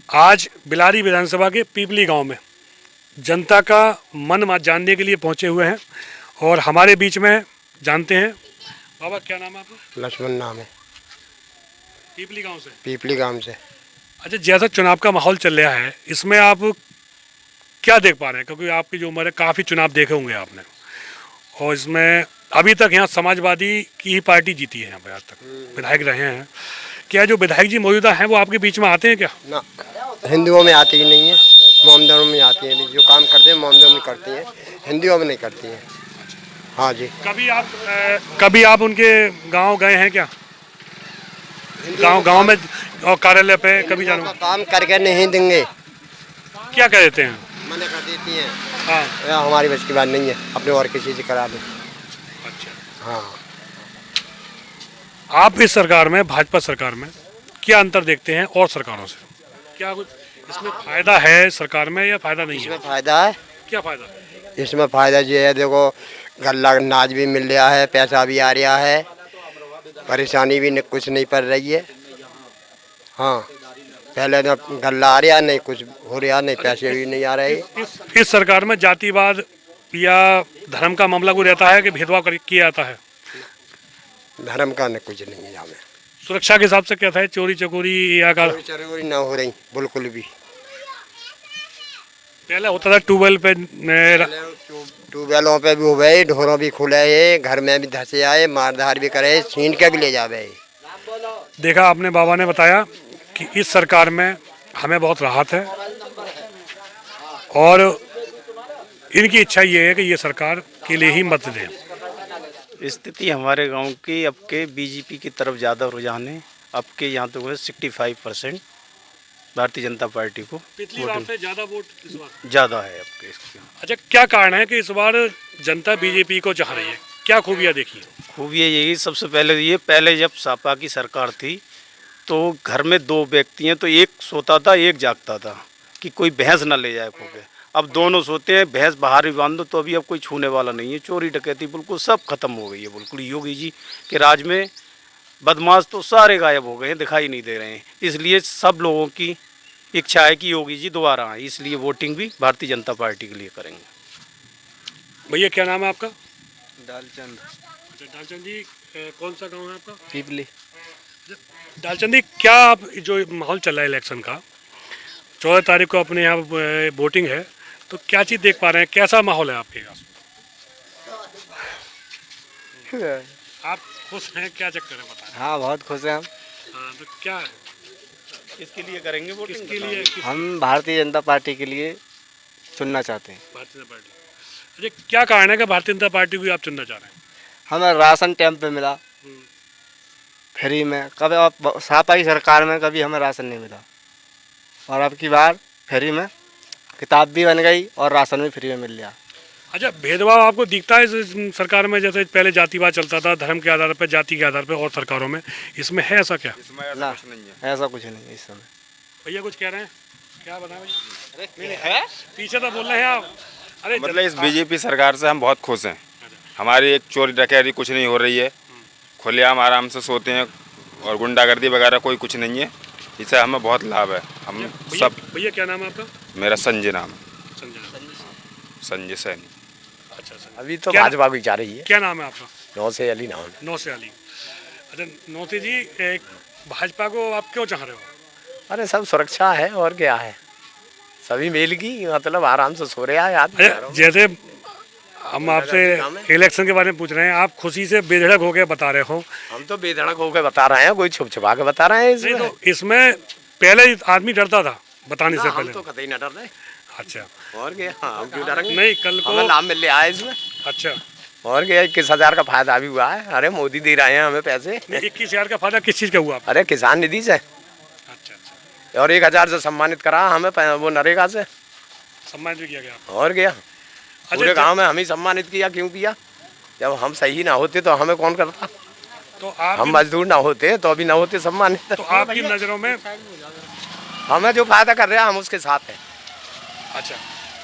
आज बिलारी विधानसभा के पीपली गांव में जनता का मन जानने के लिए पहुंचे हुए हैं और हमारे बीच में जानते हैं। बाबा क्या नाम है आपका? लक्ष्मण नाम है। पीपली गांव से? पीपली गांव से। अच्छा, जैसा चुनाव का माहौल चल रहा है इसमें आप क्या देख पा रहे हैं? क्योंकि आपकी जो उम्र है काफ़ी चुनाव देखे होंगे आपने, और इसमें अभी तक यहाँ समाजवादी की ही पार्टी जीती है यहाँ पे, आज तक विधायक रहे हैं। क्या जो विधायक जी मौजूदा हैं वो आपके बीच में आते हैं क्या? ना, हिंदुओं में आती ही नहीं है, मोमदनों में आती हैं। जो काम करते हैं मोमदनों में करती हैं, हिंदुओं में नहीं करती हैं। हाँ जी। कभी आप उनके गांव गए हैं क्या? गांव में और कार्यालय पे कभी जाना? काम करके नहीं देंगे। क्या कह देते हैं? मना कर देती हैं। हाँ, हमारी बस की बात नहीं है, अपने और किसी से करा दें। अच्छा। हाँ। आप इस सरकार में, भाजपा सरकार में क्या अंतर देखते हैं और सरकारों से? क्या कुछ इसमें फायदा है सरकार में या फायदा नहीं है? इसमें फायदा है। क्या फायदा है? इसमें फायदा ये है, देखो गल्ला अनाज भी मिल रहा है, पैसा भी आ रहा है, परेशानी भी कुछ नहीं पड़ रही है। हाँ, पहले तो गल्ला आ रहा नहीं, कुछ हो रहा नहीं, पैसे भी नहीं आ रहे। इस सरकार में जातिवाद या धर्म का मामला कोई रहता है कि भेदभाव किया जाता है? धर्म का न कुछ नहीं है हमें। सुरक्षा के हिसाब से क्या था? चोरी चकोरी या चोरी ना हो रही बिल्कुल भी। पहले होता था ट्यूबवेल पे, ट्यूबवेलों पे भी हो गए, ढोरों भी खुले है, घर में भी धसे आए, मारधार भी करे, छीन के भी ले जावे। देखा आपने, बाबा ने बताया कि इस सरकार में हमें बहुत राहत है और इनकी इच्छा ये है कि ये सरकार के लिए ही मत दें। स्थिति हमारे गांव की अब के बीजेपी की तरफ ज़्यादा रुझान है। अब के यहाँ तो 65% भारतीय जनता पार्टी को पिछली बार से ज़्यादा वोट इस बार ज़्यादा है अब के इसके। अच्छा, क्या कारण है कि इस बार जनता बीजेपी को चाह रही है? क्या खूबियाँ देखी? खूबियाँ यही, सबसे पहले जब सपा की सरकार थी तो घर में 2 व्यक्ति हैं तो एक सोता था एक जागता था कि कोई भैंस ना ले जाए खो के। अब दोनों सोते हैं, भैंस बाहर भी बांध दो तो अभी अब कोई छूने वाला नहीं है। चोरी डकैती बिल्कुल सब खत्म हो गई है। बिल्कुल योगी जी के राज में बदमाश तो सारे गायब हो गए हैं, दिखाई नहीं दे रहे हैं। इसलिए सब लोगों की इच्छा है कि योगी जी दोबारा आए, इसलिए वोटिंग भी भारतीय जनता पार्टी के लिए करेंगे। भैया क्या नाम है आपका? दालचंद। अच्छा दालचंद जी, कौन सा गाँव है आपका? पीपली। दालचंद जी, क्या आप जो माहौल चल रहा है इलेक्शन का, 14 तारीख को अपने यहाँ वोटिंग है, तो क्या चीज़ देख पा रहे हैं? कैसा माहौल है आपके यहाँ? आप खुश हैं? क्या चक्कर है बता? हाँ, बहुत खुश हैं हम। हाँ, तो क्या है? किसके लिए करेंगे वोटिंग? किसके लिए? हम भारतीय जनता पार्टी के लिए चुनना चाहते हैं। भारतीय जनता पार्टी। अच्छा, क्या कारण है कि भारतीय जनता पार्टी को आप चुनना चाह रहे हैं? हमें राशन टाइम पे मिला फ्री में। कभी आप सपा की सरकार में कभी हमें राशन नहीं मिला, और अब की बार फ्री में किताब भी बन गई और राशन भी फ्री में मिल गया। अच्छा, भेदभाव आपको दिखता है इस सरकार में? जैसे पहले जातिवाद चलता था, धर्म के आधार पर, जाति के आधार पर, और सरकारों में इसमें है ऐसा क्या? ना, ऐसा कुछ नहीं है इस समय। भैया कुछ कह रहे हैं? क्या बताएं भैया? पीछे तो बोल रहे हैं आप। अरे मतलब इस बीजेपी सरकार से हम बहुत खुश हैं। हमारी एक चोरी डकैती कुछ नहीं हो रही है, खुलेआम आराम से सोते हैं, और गुंडागर्दी वगैरह कोई कुछ नहीं है। इससे हमें बहुत लाभ है। हम सब। भैया क्या नाम है आपका? मेरा संजय नाम है। संजय सैनी। अच्छा सर, अभी तो भाजपा भी जा रही है। क्या नाम है आपका? नौ से अली नाम। नौ से अली। अच्छा नौसे जी, भाजपा को आप क्यों चाह रहे हो? अरे सब सुरक्षा है और क्या है, सभी मिल की मतलब आराम से सो रहा है आदमी। जैसे हम आपसे इलेक्शन के बारे में पूछ रहे हैं, आप खुशी से बेधड़क होकर बता रहे हो। हम तो बेधड़क होकर बता रहे हैं, कोई छुप छुपा के बता रहे हैं इसमें। तो इसमें पहले आदमी डरता था बताने से पहले। हम तो कतई न डर रहे। अच्छा, और क्या? हम क्यों डरेंगे? नहीं, कल को हमें लाभ मिल रहा है इसमें। अच्छा, और क्या, 21,000 का फायदा भी हुआ है। अरे मोदी दे रहे हैं हमें पैसे। 21,000 का फायदा किस चीज़ का हुआ? अरे किसान निधि से। अच्छा। और 1,000 से सम्मानित करा हमें, वो नरेगा से सम्मानित भी किया गया। और क्या, पूरे गांव में हम ही सम्मानित किया। क्यों किया? जब हम सही ना होते तो हमें कौन करता? तो आप हम मजदूर ना होते तो अभी ना होते सम्मानित। तो आपकी नज़रों में? हमें जो फायदा कर रहे हैं हम उसके साथ हैं। अच्छा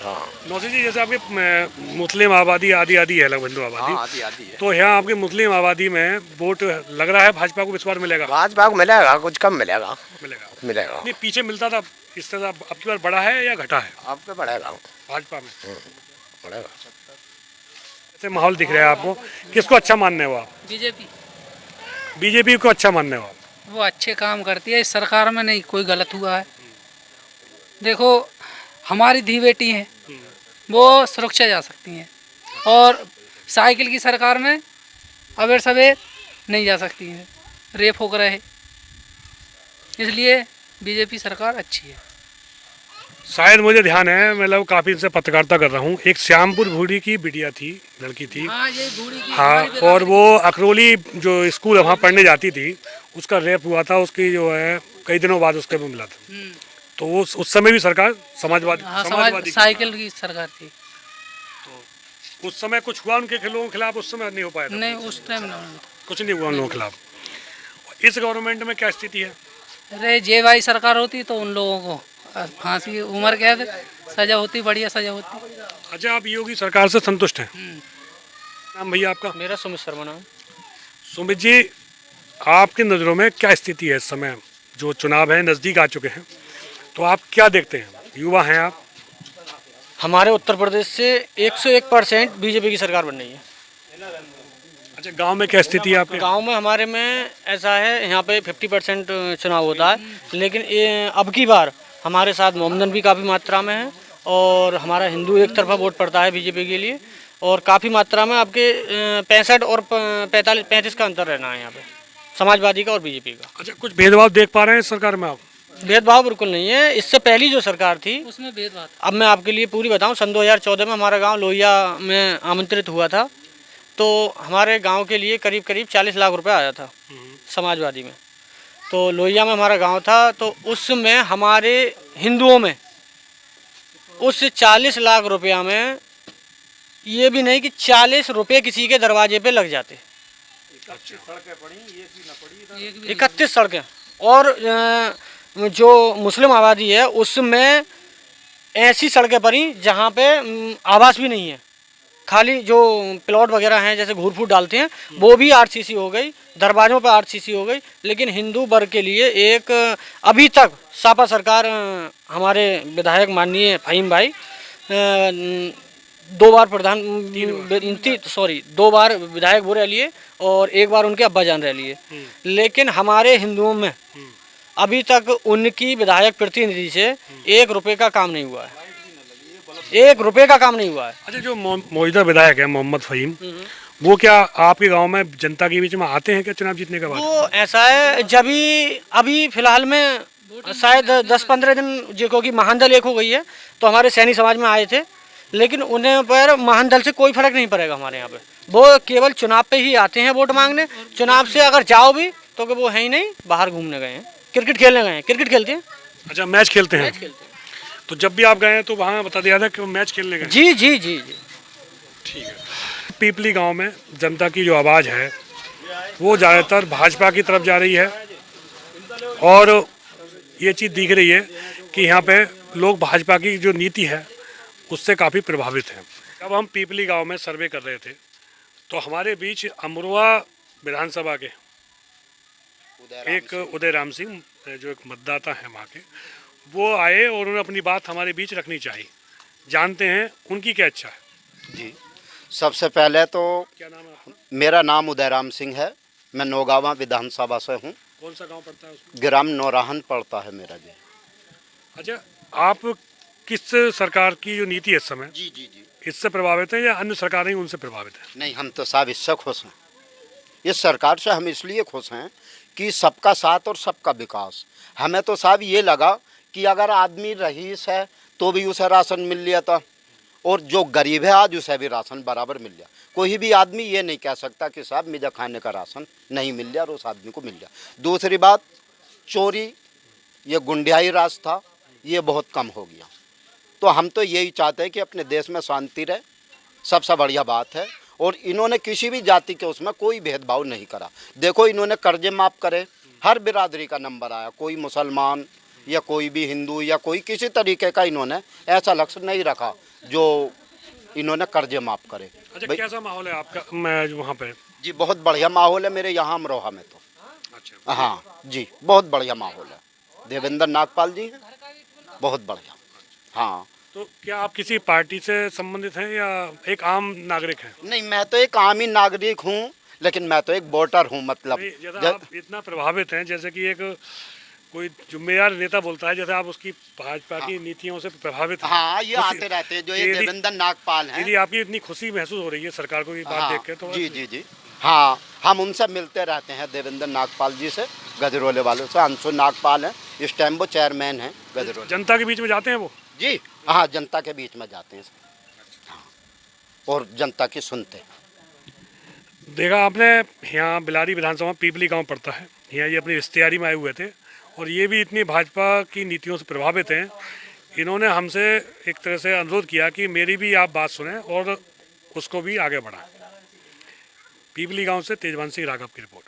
हाँ। नौसे जी, जैसे आपके मुस्लिम आबादी आधी है, लगभग हिंदू आबादी। हाँ, आधी है। तो यहाँ आपकी मुस्लिम आबादी में वोट लग रहा है भाजपा को इस बार मिलेगा? भाजपा को मिलेगा, कुछ कम मिलेगा। मिलेगा। मिलेगा। नहीं, पीछे मिलता था इससे अब की बार बढ़ा है या घटा है आपके बढ़ेगा, भाजपा में? बढ़ेगा। ऐसे माहौल दिख रहा है आपको, किसको अच्छा मानने हो आप? बीजेपी बीजेपी को अच्छा मानने हो आप? वो अच्छे काम करती है, इस सरकार में नहीं कोई गलत हुआ है। देखो हमारी धी बेटी है, वो सुरक्षा जा सकती हैं, और साइकिल की सरकार में अबेर सवेर नहीं जा सकती हैं, रेप होकर रहे। इसलिए बीजेपी सरकार अच्छी है। शायद मुझे ध्यान है, मतलब काफ़ी इनसे पत्रकारिता कर रहा हूँ, एक श्यामपुर भूरी की बिटिया थी, लड़की थी। हाँ, ये बूढ़ी की हाँ, हमारी और बेटा- वो अकरोली जो स्कूल वहाँ पढ़ने जाती थी, उसका रेप हुआ था, उसकी जो है कई दिनों बाद उसके में मिला था। हम्म, तो वो उस समय भी सरकार समाजवादी हाँ, समाजवादी साइकिल की सरकार थी। उस समय कुछ हुआ उनके लोगों के खिलाफ? उस समय नहीं हो पाया था, नहीं, उस टाइम नहीं। कुछ नहीं हुआ उन लोगों के खिलाफ। इस गवर्नमेंट में क्या स्थिति है? अरे जे वाई सरकार होती तो उन लोगों को फांसी उम्र कैद सजा होती, बढ़िया सजा होती। अच्छा, आप योगी सरकार से संतुष्ट हैं? नाम भैया आपका? मेरा सुमित शर्मा नाम। सुमित जी, आपकी नज़रों में क्या स्थिति है इस समय? जो चुनाव है नज़दीक आ चुके हैं, तो आप क्या देखते हैं? युवा हैं आप। हमारे उत्तर प्रदेश से 101% बीजेपी की सरकार बन रही है। अच्छा, गांव में क्या स्थिति है आपके? गांव में हमारे में ऐसा है, यहाँ पे 50% चुनाव होता है, लेकिन अब की बार हमारे साथ मोमदन भी काफ़ी मात्रा में है, और हमारा हिंदू एक तरफा वोट पड़ता है बीजेपी के लिए, और काफ़ी मात्रा में आपके 65 और 35 का अंतर रहना है यहाँ पे, समाजवादी का और बीजेपी का। अच्छा, कुछ भेदभाव देख पा रहे हैं इस सरकार में आप? भेदभाव बिल्कुल नहीं है। इससे पहली जो सरकार थी, उसमें भेदभाव। अब मैं आपके लिए पूरी बताऊं, सन 2014 में हमारा गांव लोहिया में आमंत्रित हुआ था, तो हमारे गांव के लिए करीब करीब 40 लाख रुपए आया था समाजवादी में। तो लोहिया में हमारा गांव था, तो उसमें हमारे हिंदुओं में उस 40 लाख रुपया में ये भी नहीं कि 40 रुपये किसी के दरवाजे पे लग जाते। 31 सड़कें, और जो मुस्लिम आबादी है उसमें ऐसी सड़कें पड़ी जहाँ पे आवास भी नहीं है, खाली जो प्लॉट वगैरह हैं जैसे घूर फूट डालते हैं वो भी आरसीसी हो गई, दरवाज़ों पर आरसीसी हो गई। लेकिन हिंदू वर्ग के लिए एक अभी तक सापा सरकार, हमारे विधायक माननीय फहीम भाई 2 बार दो बार विधायक वो रह लिए, और 1 बार उनके अब्बा जान रह लिए, लेकिन हमारे हिंदुओं में अभी तक उनकी विधायक प्रतिनिधि से 1 रुपये का काम नहीं हुआ है, 1 रुपये का काम नहीं हुआ है। अच्छा, जो मौजूदा विधायक है मोहम्मद फहीम, वो क्या आपके गांव में जनता के बीच में आते हैं क्या चुनाव जीतने के बाद? वो ऐसा है, जब अभी फिलहाल में शायद 10-15 दिन जो क्योंकि महानदल एक हो गई है, तो हमारे सैनी समाज में आए थे, लेकिन उन्हें पर महानदल से कोई फर्क नहीं पड़ेगा हमारे यहाँ पे। वो केवल चुनाव पे ही आते हैं वोट मांगने, चुनाव से अगर जाओ भी तो वो है ही नहीं, बाहर घूमने गए हैं, क्रिकेट खेलने गए हैं, क्रिकेट खेलते हैं। अच्छा, मैच खेलते हैं? तो जब भी आप गए तो वहाँ बता दिया था कि वो मैच खेलने गए? जी जी जी जी। ठीक है। पीपली गांव में जनता की जो आवाज़ है वो ज़्यादातर भाजपा की तरफ जा रही है, और ये चीज़ दिख रही है कि यहाँ पे लोग भाजपा की जो नीति है उससे काफ़ी प्रभावित हैं। जब हम पीपली गांव में सर्वे कर रहे थे तो हमारे बीच अमरोहा विधानसभा के एक उदय राम सिंह, जो एक मतदाता हैं वहाँ के, वो आए और उन्होंने अपनी बात हमारे बीच रखनी चाहिए। जानते हैं उनकी क्या इच्छा है। जी, सबसे पहले तो क्या नाम है आपका? मेरा नाम उदयराम सिंह है, मैं नौगावा विधानसभा से हूँ। कौन सा गांव पड़ता है उसमें? ग्राम नौराहन पड़ता है मेरा जी। अच्छा, आप किस सरकार की जो नीति है इस समय, जी जी जी। इससे प्रभावित हैं या अन्य सरकारें ही उनसे प्रभावित हैं? नहीं, हम तो साहब इससे खुश हैं। इस सरकार से हम इसलिए खुश हैं कि सबका साथ और सबका विकास। हमें तो साहब ये लगा कि अगर आदमी रईस है तो भी उसे राशन मिल लिया था, और जो गरीब है आज उसे भी राशन बराबर मिल गया। कोई भी आदमी ये नहीं कह सकता कि साहब मुझे खाने का राशन नहीं मिल गया और उस आदमी को मिल गया। दूसरी बात, चोरी, ये गुंडियाई राज था, ये बहुत कम हो गया। तो हम तो यही चाहते हैं कि अपने देश में शांति रहे, सबसे बढ़िया बात है। और इन्होंने किसी भी जाति के उसमें कोई भेदभाव नहीं करा। देखो, इन्होंने कर्जे माफ़ करे, हर बिरादरी का नंबर आया, कोई मुसलमान या कोई भी हिंदू या कोई किसी तरीके का इन्होंने ऐसा लक्ष्य नहीं रखा जो इन्होंने कर्जे माफ़ करे। अच्छा, कैसा माहौल है आपका मैं वहाँ पे? जी, बहुत बढ़िया माहौल है मेरे यहाँ अमरोहा में तो। अच्छा, हाँ जी, बहुत बढ़िया माहौल है। देवेंद्र नागपाल जी हैं। बहुत बढ़िया। हाँ, तो क्या आप किसी पार्टी से संबंधित हैं या एक आम नागरिक हैं? नहीं मैं तो एक आम ही नागरिक हूँ, लेकिन मैं तो एक वोटर हूँ। मतलब नहीं, जैसा आप इतना प्रभावित हैं, जैसे कि एक कोई जिम्मेदार नेता बोलता है, जैसे आप उसकी भाजपा की नीतियों से प्रभावित हैं। हाँ, ये खुशी- आते रहते हैं जो ये यदि- देवेंद्र नागपाल हैं। यदि आपकी इतनी खुशी महसूस हो रही है सरकार को ये बात हाँ, देख के, तो जी जी जी, हाँ, हम उनसे मिलते रहते हैं, देवेंद्र नागपाल जी से, गजरोले वालों से। अंशु नागपाल हैं, इस टाइम वो चेयरमैन हैं गजरोले। जनता के बीच में जाते हैं वो। जी हाँ, जनता के बीच में जाते हैं। हाँ, और जनता की सुनते हैं। देखा आपने, यहाँ बिलारी विधानसभा पीपली गांव पड़ता है, यहाँ ये अपनी रिश्तेदारी में आए हुए थे और ये भी इतनी भाजपा की नीतियों से प्रभावित हैं। इन्होंने हमसे एक तरह से अनुरोध किया कि मेरी भी आप बात सुनें और उसको भी आगे बढ़ाएं। पीपली गांव से तेजवंशी राघव की रिपोर्ट।